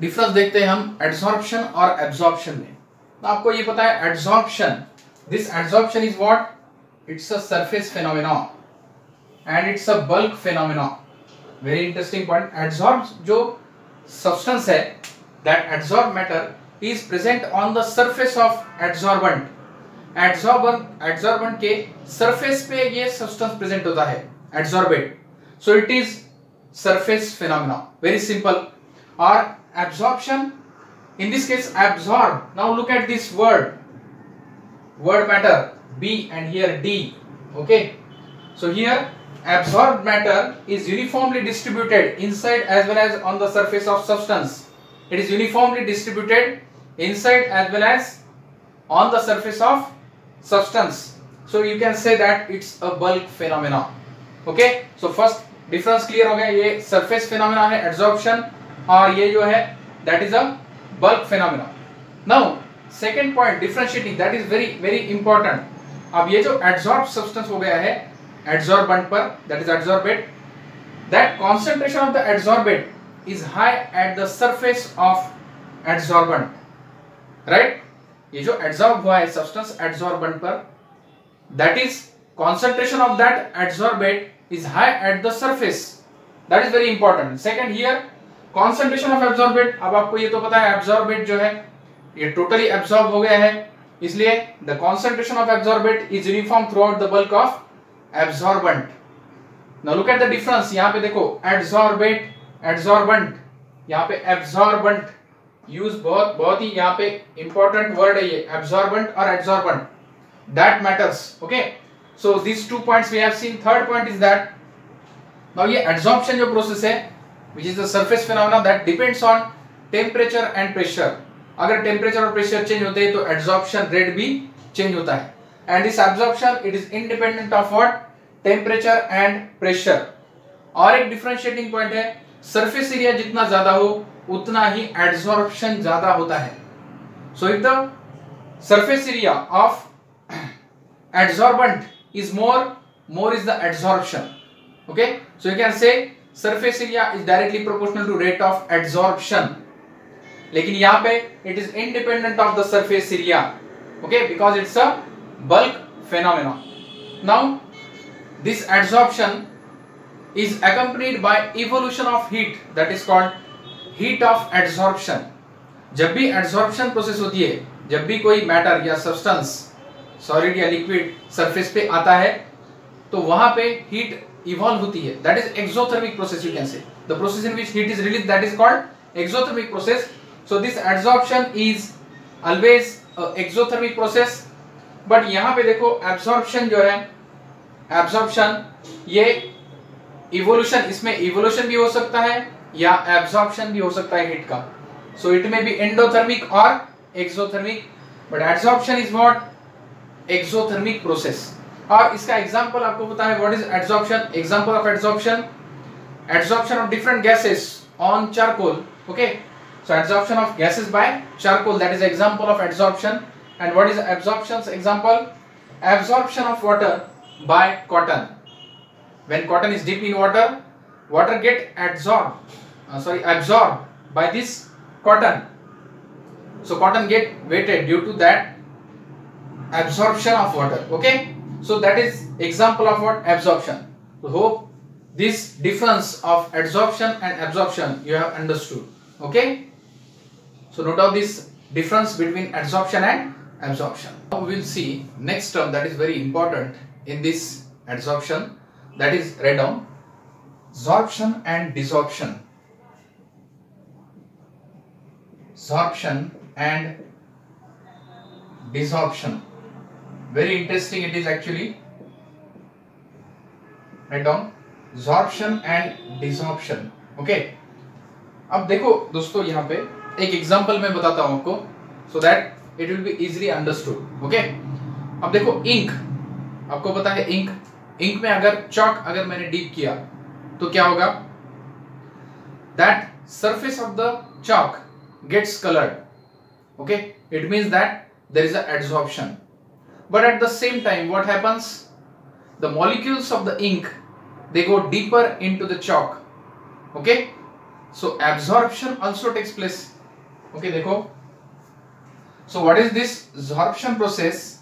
Difference देखते हैं हम एड्सॉर्प्शन और एब्जॉर्प्शन में। तो आपको ये पता है adsorption, this adsorption is what, it's a surface phenomena and it's a bulk phenomena. Very interesting point. Adsorb जो सब्सटेंस है, that adsorb matter is present on the surface of adsorbent. Adsorbent के surface पे ये substance present होता है, adsorbate, so it is surface phenomena, very simple. और absorption, in this case absorb, now look at this word matter B and here D, okay, so here absorbed matter is uniformly distributed inside as well as on the surface of substance. It is uniformly distributed inside as well as on the surface of substance, so you can say that it's a bulk phenomena. Okay, so first difference clear हो गया, ये surface phenomena है absorption और ये जो है that is a bulk phenomena. Now second point differentiating, that is very very important. अब ये जो adsorbed substance हो गया है adsorbent पर, that is adsorbate, that concentration of the adsorbate is high at the surface of adsorbent, right? ये जो adsorb हुआ है substance adsorbent पर, that is concentration of that adsorbate is high at the surface, that is very important. Second here concentration of absorbate, अब आपको ये तो पता है absorbate जो है ये totally absorb हो गया है, इसलिए the concentration of absorbate is uniform throughout the bulk of absorbent. Now look at the difference, यहाँ पे देखो adsorbate, absorbent, यहाँ पे absorbent यूज बहुत ही यहाँ पे important word है ये absorbent और adsorbent, that matters. Okay, so these 2 points we have seen. Third point is that now ये adsorption जो process है, which is the surface phenomena that depends on temperature and pressure. अगर temperature और pressure change होते हैं तो adsorption rate भी change होता है, and this absorption it is independent of what, temperature and pressure. और एक differentiating point है, surface area जितना ज्यादा हो उतना ही adsorption ज्यादा होता है. So if the surface area of adsorbent is more is the adsorption. Okay, so you can say surface area is directly proportional to rate of adsorption, लेकिन यहाँ पे it is independent of the surface area, okay, because it's a bulk phenomena. Now this adsorption is accompanied by evolution of heat, that is called heat of adsorption. जब भी adsorption process होती है, जब भी कोई matter या substance solid या liquid surface पे आता है तो वहां पे heat evolve होती है, that is exothermic process, you can say the process in which heat is released, that is called exothermic process. So this adsorption is always a exothermic process, but यहाँ पे देखो absorption जो है, absorption ये evolution, इसमें evolution भी हो सकता है या absorption भी हो सकता है heat का, so it may be endothermic or exothermic, but adsorption is what, exothermic process. और इसका एग्जांपल आपको पता है what is adsorption. Example of adsorption, adsorption of different gases on charcoal. Okay, so adsorption of gases by charcoal, that is example of adsorption. And what is absorptions example, absorption of water by cotton. When cotton is dip in water, water get absorbed by this cotton, so cotton get wetted due to that absorption of water. Okay, so that is example of what, absorption. So hope this difference of adsorption and absorption you have understood. Okay, so note down this difference between adsorption and absorption. Now we will see next term that is very important in this adsorption, that is write down sorption and desorption. Sorption and desorption, very interesting it is actually. Write down sorption and desorption. Okay, अब देखो दोस्तों यहाँ पे एक example मैं बताता हूँ आपको, so that it will be easily understood. Okay, अब देखो इंक, आपको पता है इंक, इंक में अगर चॉक अगर मैंने डीप किया तो क्या होगा, that surface of the chalk gets colored. Okay, it means that there is a adsorption, but at the same time what happens, the molecules of the ink they go deeper into the chalk. Okay, So absorption also takes place. Okay, देखो. So what is this absorption process?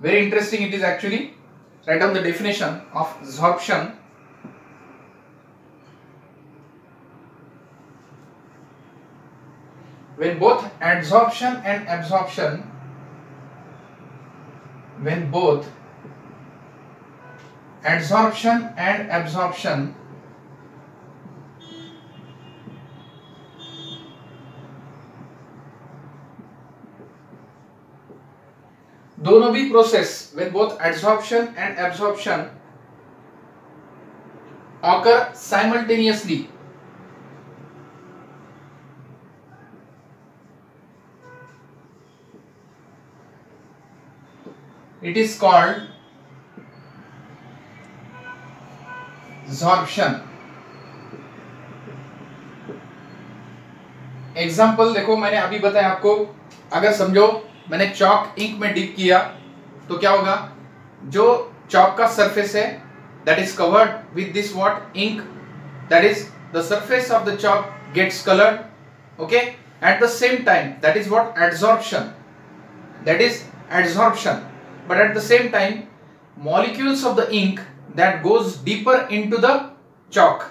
Very interesting it is actually. Write down the definition of absorption. When both adsorption and absorption, when both adsorption and absorption दोनों भी process, when both adsorption and absorption occur simultaneously, it is called absorption. Example देखो, मैंने अभी बताया आपको, अगर समझो मैंने चॉक इंक में डिप किया तो क्या होगा, जो चॉक का सरफेस है that is covered with this what ink, that is the surface of the chalk gets colored. Okay, at the same time that is what adsorption, that is adsorption, but at the same time molecules of the ink that goes deeper into the chalk,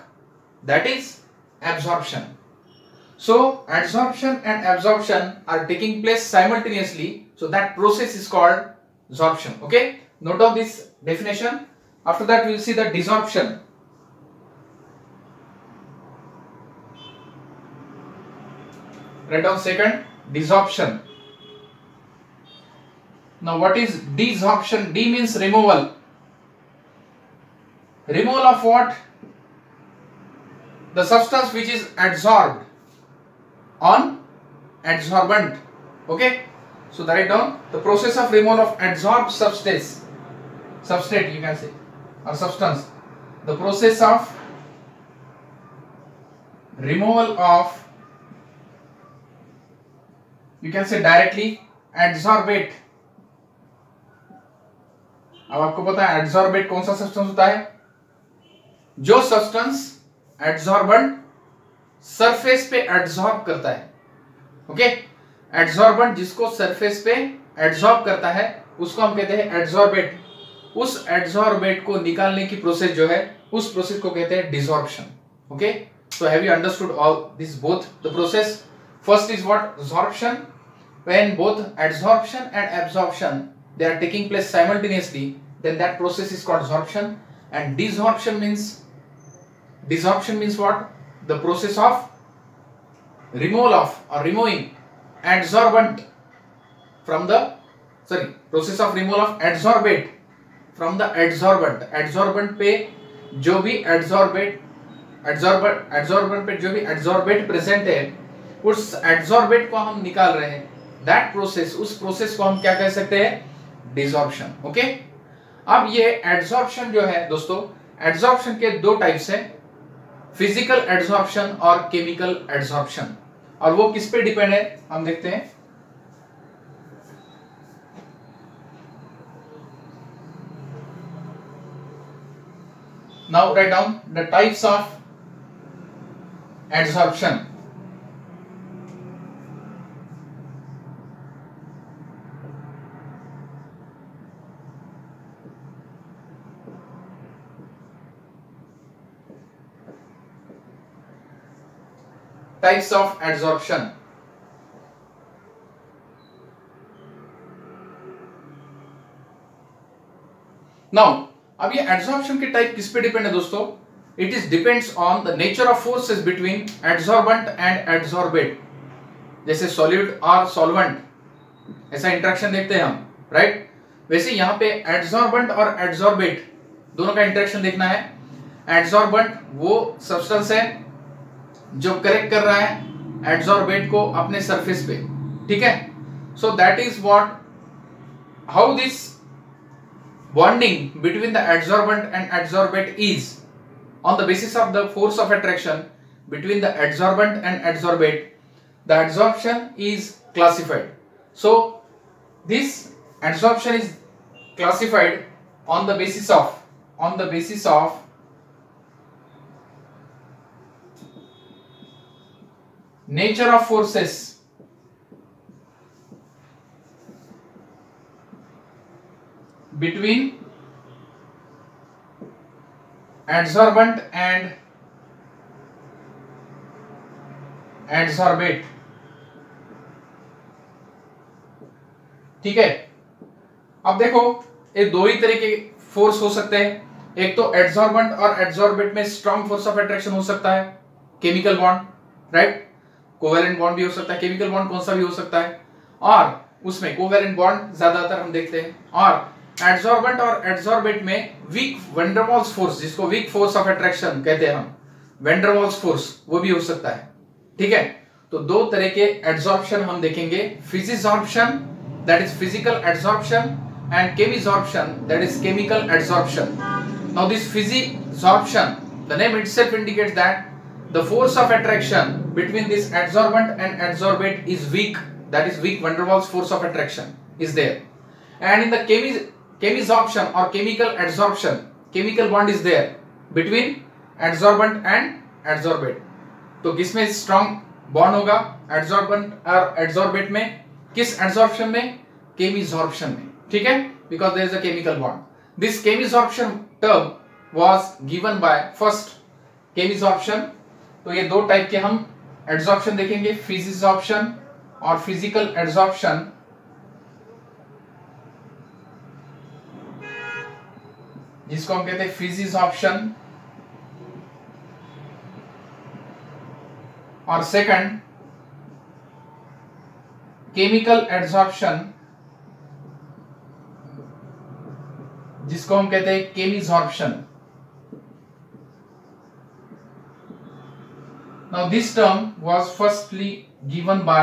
that is absorption. So adsorption and absorption are taking place simultaneously, so that process is called absorption. Okay, note down this definition. After that we will see the desorption. Write down second, desorption. Now what is desorption? D means removal. Removal of what? The substance which is adsorbed on adsorbent. Okay, so write down the process of removal of adsorbed substrate you can say, or substance. The process of removal of, you can say directly, adsorbate. अब आपको पता है adsorbate कौन सा substance होता है, जो substance adsorbent surface पे एडसॉर्ब करता है. ओके, एडसॉर्बेंट जिसको सरफेस पे एडसॉर्ब करता है उसको हम कहते हैं एडसॉर्बेट. उस एडसॉर्बेट को निकालने की प्रोसेस जो है उस प्रोसेस को कहते हैं desorption. Okay, so have you understood all this both the process? First is what? absorption. When both adsorption and absorption they are taking place simultaneously, then that process is called absorption. And desorption means what? The process of removal of or removing adsorbent from the, process of removal of adsorbate from the adsorbent. adsorbent पे जो भी adsorbent पे जो भी adsorbate present है उस adsorbate को हम निकाल रहे हैं. that process, उस process को हम क्या कह सकते हैं? desorption. ओके, अब ये adsorption जो है दोस्तों, adsorption के दो टाइप्स हैं, फिजिकल एडसॉर्प्शन और केमिकल एडसॉर्प्शन. और वो किस पे डिपेंड है हम देखते हैं. Now write down the types of adsorption. Types of adsorption. Now, अब ये adsorption के टाइप किस पे डिपेंड है दोस्तों? It is depends on the nature of forces between adsorbent and adsorbate. जैसे solute और solvent, ऐसा इंटरेक्शन देखते हैं हम, राइट? वैसे यहाँ पे adsorbent और adsorbate दोनों का इंटरेक्शन देखना है. adsorbent वो सब्सटेंस है जो करेक्ट कर रहा है एडसॉर्बेट को अपने सरफेस पे. ठीक है, so that is what, how this bonding between the adsorbent and adsorbate is on the basis of the force of attraction between the adsorbent and adsorbate. The adsorption is classified. So this adsorption is classified on the basis of nature of forces between adsorbent and adsorbate। ठीक है, अब देखो ये दो ही तरह के force हो सकते हैं, एक तो एडसॉर्बेंट और एडसॉर्बेट में स्ट्रॉन्ग फोर्स ऑफ अट्रैक्शन हो सकता है, chemical bond, right, covalent bond भी हो सकता है, केमिकल बॉन्ड कौन सा भी हो सकता है, और उसमें कोवेलेंट बॉन्ड ज्यादातर हम देखते हैं, और एडसॉर्बेंट और एडसॉर्बेट में weak van der Waals force, जिसको वीक फोर्स ऑफ अट्रैक्शन कहते हैं हम, वैन डर वाल्स फोर्स, वो भी हो सकता है। ठीक है, तो दो तरह के एडसॉर्प्शन हम देखेंगे, physisorption that is physical adsorption and chemisorption, that is chemical adsorption. Now this physisorption, the name itself indicates that the force of attraction between this adsorbent and adsorbate is weak, that is weak van der Waals force of attraction is there. And in the chemisorption or chemical adsorption, chemical bond is there between adsorbent and adsorbate. तो किसमें strong bond होगा, adsorbent और adsorbate में, किस adsorption में, chemisorption में, ठीक है, because there is a chemical bond. This chemisorption term was given by first chemisorption. तो ये दो टाइप के हम adsorption देखेंगे, physisorption और physical adsorption। जिसको हम कहते हैं physisorption, और सेकंड chemical adsorption, जिसको हम कहते हैं chemisorption। Now this term was firstly given by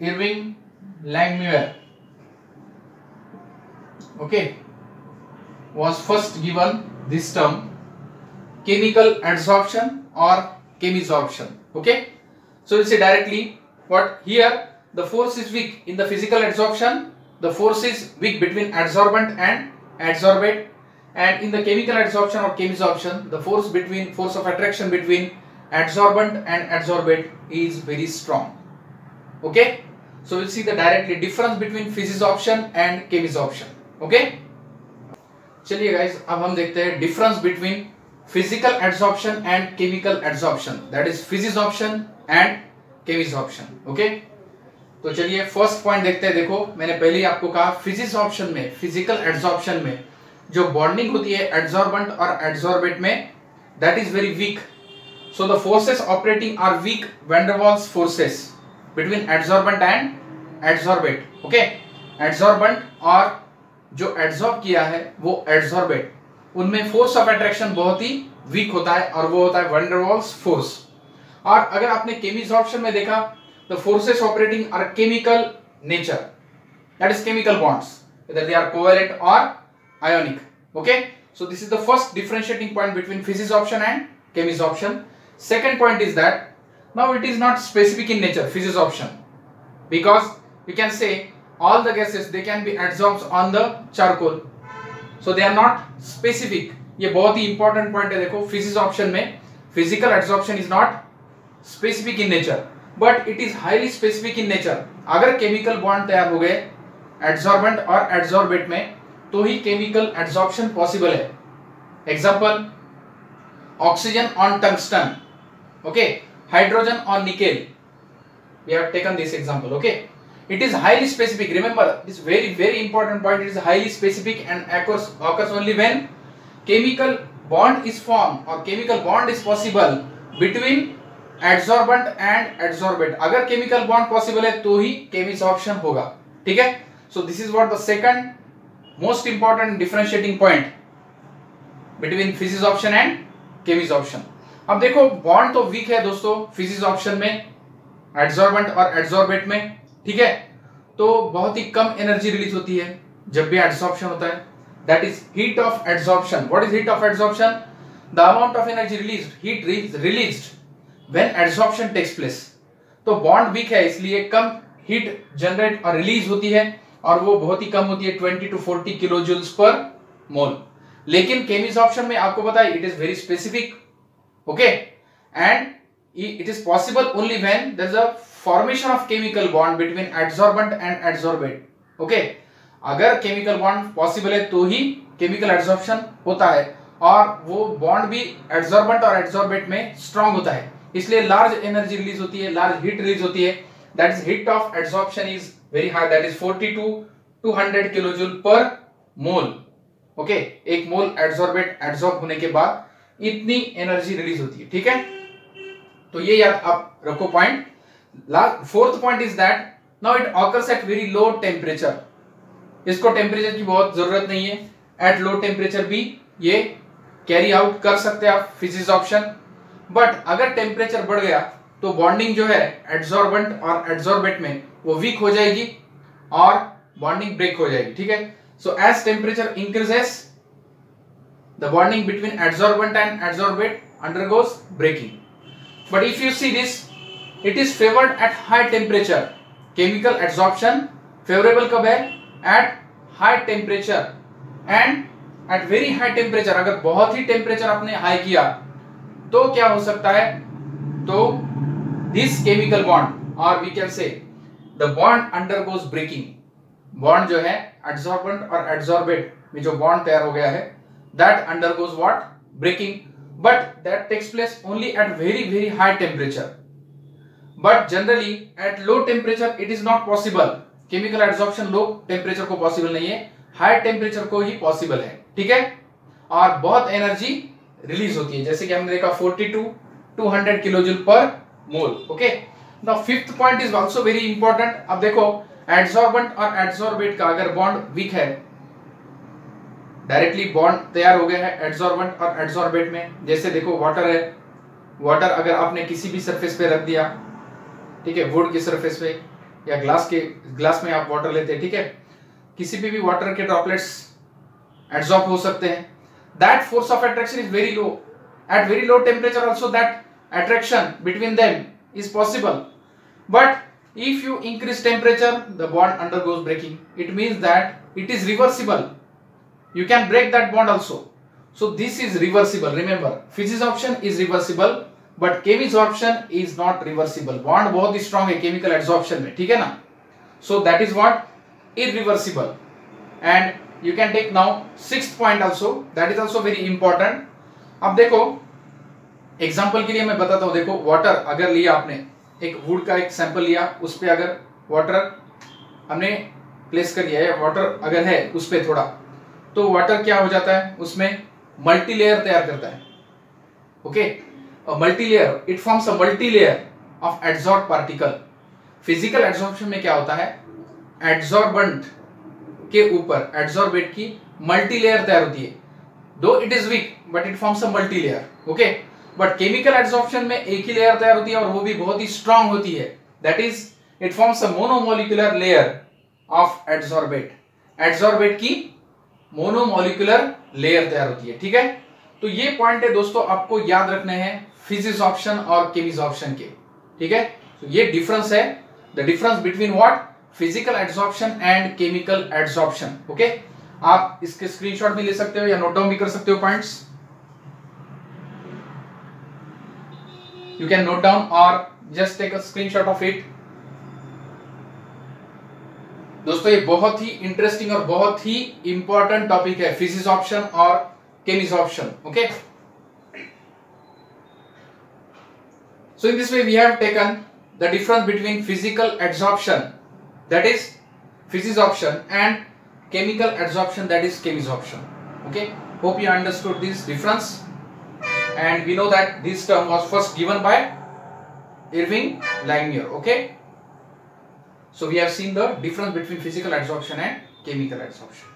Irving Langmuir, okay, was first given this term chemical adsorption or chemisorption, okay. So we'll say directly what here, the force is weak in the physical adsorption, the force is weak between adsorbent and adsorbate, and in the chemical adsorption or chemisorption, the force of attraction between adsorbent and adsorbate is very strong, okay. So we'll see the directly difference between physisorption and chemisorption, okay. चलिए guys, अब हम देखते हैं difference between physical adsorption and chemical adsorption, that is physisorption and chemisorption, okay. तो चलिए first point देखते हैं। देखो मैंने पहले ही आपको कहा फिजिसॉर्प्शन में, फिजिकल एडसॉर्प्शन में जो बॉन्डिंग होती है एडसॉर्बेंट और एडसॉर्बेट में, that is very weak. So the forces operating are weak van der Waals forces between adsorbent and adsorbate, okay. Adsorbent और जो एडसॉर्ब किया है वो एडसॉर्बेट, उनमें फोर्स ऑफ अट्रैक्शन बहुत ही वीक होता है और वो होता है वैन डर वाल्स फोर्स। और अगर आपने केमिसॉर्प्शन में देखा, the forces operating are chemical nature, that is chemical bonds, whether they are covalent or ionic, okay. So this is the first differentiating point between physisorption and chemisorption. Second point is that now it is not specific in nature, physisorption, because you can say all the gases they can be adsorbed on the charcoal, so they are not specific. ये बहुत ही important point है। देखो physisorption में physical adsorption is not specific in nature, but it is highly specific in nature. अगर chemical bond तैयार हो गए adsorbent और एडसॉर्बेट में, तो ही केमिकल एडसॉर्प्शन पॉसिबल है। Example, oxygen on tungsten, okay, hydrogen on nickel, we have taken this example, okay. It is highly specific, remember this very very important point, it is highly specific and occurs only when chemical bond is formed or chemical bond is possible between adsorbent and adsorbate. अगर chemical bond possible है तो ही chemisorption होगा, ठीक है। So this is what the second most important differentiating point between physisorption and chemisorption. अब देखो bond तो week है दोस्तों फिजिसॉर्प्शन में, एडसॉर्बेंट और एडसॉर्बेट में, ठीक है। तो बहुत ही कम एनर्जी रिलीज होती है जब भी एडसॉर्प्शन होता है, that is heat of adsorption. What is heat of adsorption? The amount of energy released, heat released when adsorption takes place। तो बॉन्ड वीक है इसलिए कम हीट जनरेट और रिलीज होती है, और वो बहुत ही कम होती है, 20 to 40 किलो जूल्स पर मोल। लेकिन केमिसॉर्प्शन में आपको पता है it is very specific, okay, and it is possible only when there is a formation of chemical bond between adsorbent and adsorbate, okay. अगर केमिकल बॉन्ड पॉसिबल है तो ही chemical adsorption होता है, और वो बॉन्ड भी एड्सॉर्बेंट और एड्सॉर्बेट में स्ट्रांग होता है, इसलिए लार्ज एनर्जी रिलीज होती है, लार्ज हीट रिलीज होती है. That is heat of adsorption is very high, that is 40 to 200 kilojoule per mole, okay. एक मोल एड्सॉर्बेट एड्सॉर्ब होने के बाद इतनी एनर्जी रिलीज होती है, ठीक है. तो ये याद आप रखो point. Fourth point is that now it occurs eight very low temperature. इसको टेम्परेचर की बहुत जरूरत नहीं है, एट लो टेम्परेचर भी ये कैरी आउट कर सकते हैं आप फिजिसॉर्प्शन. बट अगर टेम्परेचर बढ़ गया तो बॉन्डिंग जो है एड्सॉर्बेंट और एड्सॉर्बेट में वो वीक हो जाएगी और बॉन्डिंग ब्रेक हो जाएगी, ठीक है. So as temperature increases the bonding between adsorbent and adsorbate undergoes breaking. But if you see this, it is favored at high temperature. Chemical adsorption favorable कब है? At high temperature. And at very high temperature, अगर बहुत ही temperature आपने high किया तो क्या हो सकता है? तो this chemical bond, or we can say the bond undergoes breaking. Bond जो है adsorbent और adsorbate में जो बॉन्ड तैयार हो गया है, that undergoes what? Breaking. But that takes place only at very high temperature. But generally at low temperature it is not possible. Chemical adsorption low temperature को possible नहीं है, high temperature को ही possible है, ठीक है. और बहुत एनर्जी रिलीज होती है, जैसे कि हमने देखा 40 to 200 kilojoule per mole, okay. Now fifth point is also very important. अब देखो एड्सॉर्बेंट और एड्सॉर्बेट का अगर बॉन्ड वीक है, डायरेक्टली बॉन्ड तैयार हो गया है एड्सॉर्बेंट और एड्सॉर्बेट में. जैसे देखो वाटर है, वाटर अगर आपने किसी भी सरफेस पे रख दिया, ठीक है, वुड की सरफेस पे या ग्लास में आप वाटर लेते हैं, ठीक है, किसी पे भी वाटर के ड्रॉपलेट्स एड्सॉर्ब हो सकते हैं. That force of attraction is very low. At very low temperature also that attraction between them is possible. But if you increase temperature the bond undergoes breaking. It means that it is reversible. You can break that bond also. So this is reversible. Remember, physisorption is reversible, but chemisorption is not reversible. Bond बहुत ही strong है chemical adsorption में, ठीक है ना. So that is what irreversible. And you can take now sixth point also. That is also very important. अब देखो example के लिए मैं बताता हूँ. देखो वाटर अगर लिया आपने, एक वुड का एक सैंपल लिया, उस पर अगर वाटर हमने प्लेस कर दिया है, वाटर अगर है उस पर थोड़ा, तो वाटर क्या हो जाता है, उसमें मल्टी लेयर तैयार करता है, okay. Multi layer, it forms a multi layer of adsorb particle. Physical adsorption में क्या होता है, एड्सॉर्बेंट के ऊपर एड्सॉर्बेट की मल्टी लेयर तैयार होती है. दो it is weak but it forms a multi layer, okay. But chemical adsorption में एक ही लेयर तैयार होती है और वो भी बहुत ही स्ट्रांग होती है. That is it forms a monomolecular layer of adsorbate. Adsorbate की मोनोमोलिकुलर लेयर तैयार होती है, ठीक है. तो ये पॉइंट है दोस्तों, आपको याद रखने हैं फिजिसॉर्प्शन और केमिसॉर्प्शन के, ठीक है. तो ये डिफरेंस है, the difference between what, physical adsorption and chemical adsorption, okay. आप इसके स्क्रीनशॉट भी ले सकते हो या नोट डाउन भी कर सकते हो points. You can note down और just take a screenshot of it. दोस्तों ये बहुत ही इंटरेस्टिंग और बहुत ही इंपॉर्टेंट टॉपिक है, फिजिसॉर्प्शन और chemisorption, okay. So in this way we have taken the difference between physical adsorption, that is physisorption, and chemical adsorption, that is chemisorption, okay. Hope you understood this difference, and we know that this term was first given by Irving Langmuir, okay. So we have seen the difference between physical adsorption and chemical adsorption.